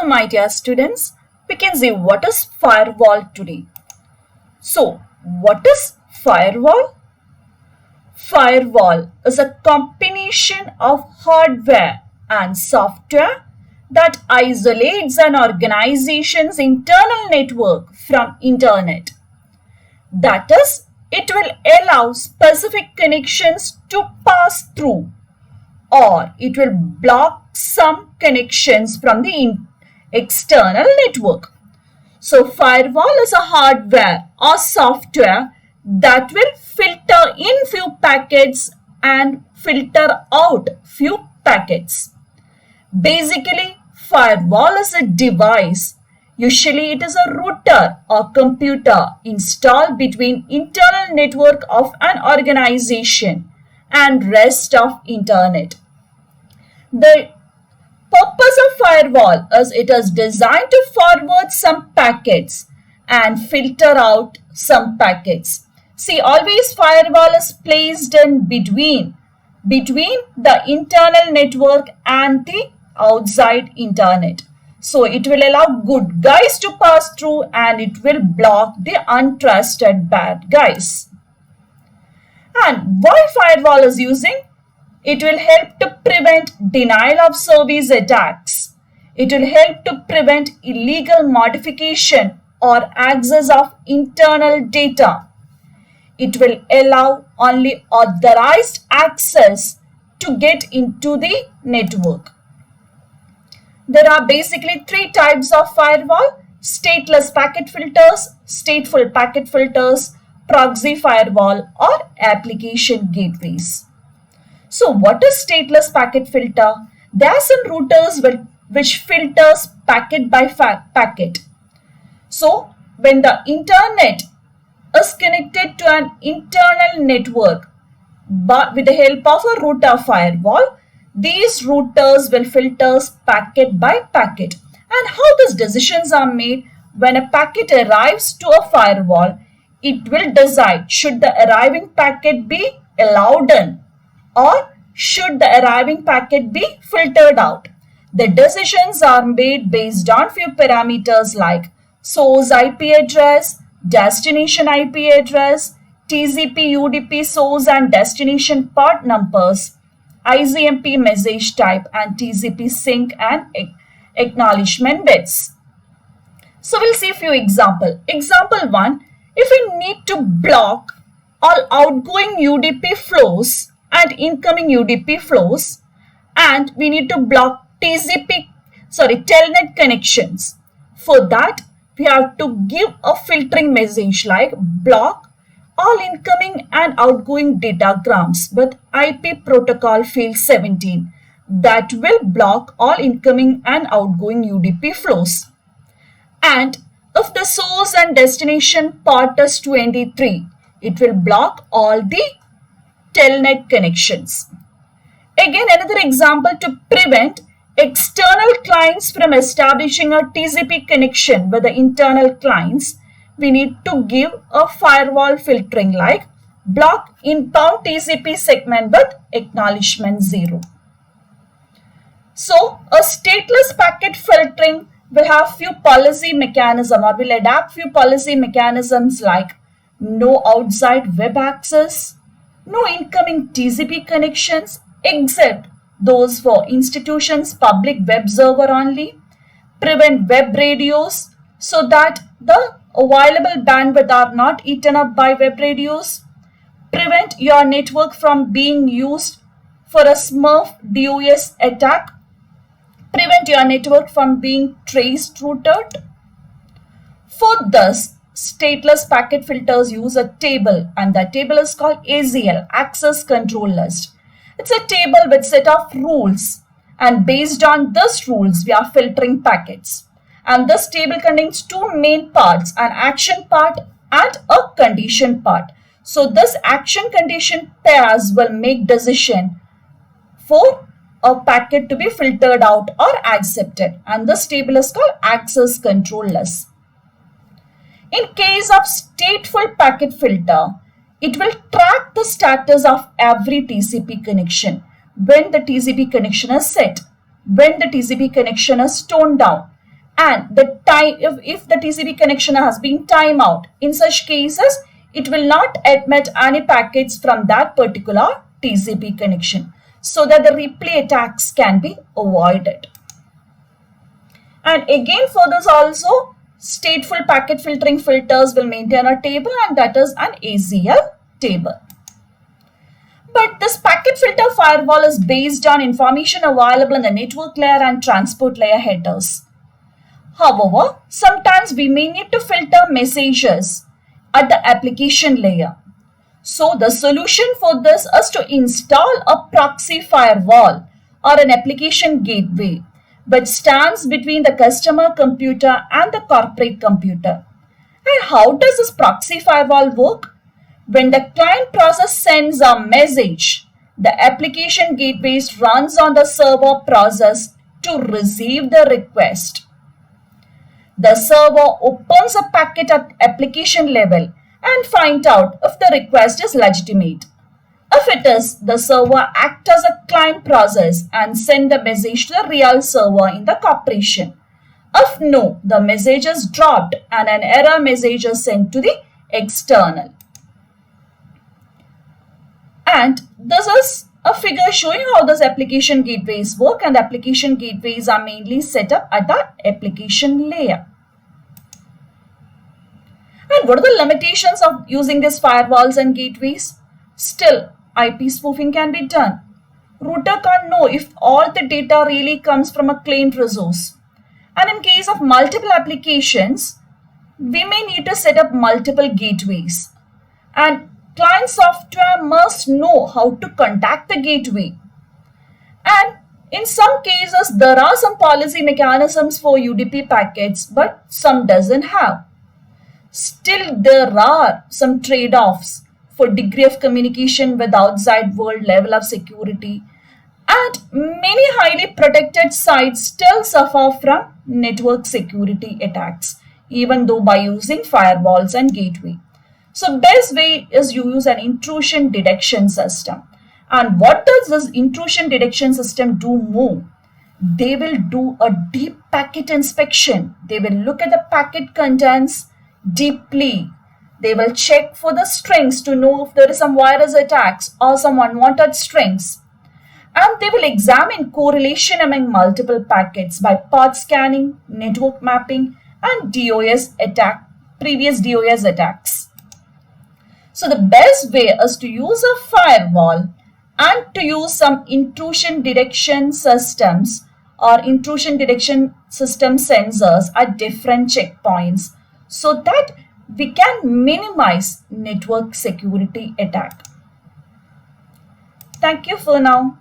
Hello my dear students, we can see what is firewall today. So what is firewall? Firewall is a combination of hardware and software that isolates an organization's internal network from internet. That is, it will allow specific connections to pass through, or it will block some connections from the external network. So firewall is a hardware or software that will filter in few packets and filter out few packets. Basically, firewall is a device. Usually it is a router or computer installed between internal network of an organization and rest of internet. The purpose of firewall is it is designed to forward some packets and filter out some packets. See, always firewall is placed in between the internal network and the outside internet. So it will allow good guys to pass through and it will block the untrusted bad guys. And why firewall is using? It will help to prevent denial of service attacks. It will help to prevent illegal modification or access of internal data. It will allow only authorized access to get into the network. There are basically three types of firewall: stateless packet filters, stateful packet filters, proxy firewall, or application gateways. So what is stateless packet filter? There are some routers which filters packet by packet. So when the internet is connected to an internal network but with the help of a router firewall, these routers will filter packet by packet. And how these decisions are made? When a packet arrives to a firewall, it will decide should the arriving packet be allowed in or should the arriving packet be filtered out. The decisions are made based on few parameters like source IP address, destination IP address, TCP UDP source and destination port numbers, ICMP message type, and TCP sync and acknowledgement bits. So we'll see a few examples. Example 1, if we need to block all outgoing UDP flows and incoming UDP flows, and we need to block telnet connections. For that, we have to give a filtering message like block all incoming and outgoing datagrams with IP protocol field 17 that will block all incoming and outgoing UDP flows. And if the source and destination port is 23, it will block all the telnet connections. Again, another example to prevent external clients from establishing a TCP connection with the internal clients, we need to give a firewall filtering like block inbound TCP segment with acknowledgement 0. So a stateless packet filtering will have few policy mechanisms or will adapt few policy mechanisms like no outside web access, no incoming TCP connections except those for institutions' public web server only, prevent web radios so that the available bandwidth are not eaten up by web radios, prevent your network from being used for a Smurf DOS attack, prevent your network from being traced routed. For this, stateless packet filters use a table, and that table is called ACL, Access Control List. It's a table with set of rules, and based on these rules, we are filtering packets. And this table contains two main parts, an action part and a condition part. So this action condition pairs will make decision for a packet to be filtered out or accepted. And this table is called Access Control List. In case of stateful packet filter, it will track the status of every TCP connection when the TCP connection is set, when the TCP connection is toned down, and the time if the TCP connection has been timed out. In such cases, it will not admit any packets from that particular TCP connection so that the replay attacks can be avoided. And again, for this also, stateful packet filtering filters will maintain a table, and that is an ACL table. But this packet filter firewall is based on information available in the network layer and transport layer headers. However, sometimes we may need to filter messages at the application layer. So the solution for this is to install a proxy firewall or an application gateway which stands between the customer computer and the corporate computer. And how does this proxy firewall work? When the client process sends a message, the application gateway runs on the server process to receive the request. The server opens a packet at application level and finds out if the request is legitimate. If it is, the server acts as a client process and sends the message to the real server in the corporation. If no, the message is dropped and an error message is sent to the external. And this is a figure showing how those application gateways work, and application gateways are mainly set up at the application layer. And what are the limitations of using these firewalls and gateways? Still, IP spoofing can be done. Router can't know if all the data really comes from a claimed resource. And in case of multiple applications, we may need to set up multiple gateways. And client software must know how to contact the gateway. And in some cases, there are some policy mechanisms for UDP packets, but some doesn't have. Still, there are some trade-offs for degree of communication with outside world level of security, and many highly protected sites still suffer from network security attacks, even though by using firewalls and gateway. So best way is you use an intrusion detection system. And what does this intrusion detection system do more? They will do a deep packet inspection. They will look at the packet contents deeply. They will check for the strings to know if there is some virus attacks or some unwanted strings. And they will examine correlation among multiple packets by path scanning, network mapping, and previous DOS attacks. So the best way is to use a firewall and to use some intrusion detection systems or intrusion detection system sensors at different checkpoints so that we can minimize network security attack. Thank you for now.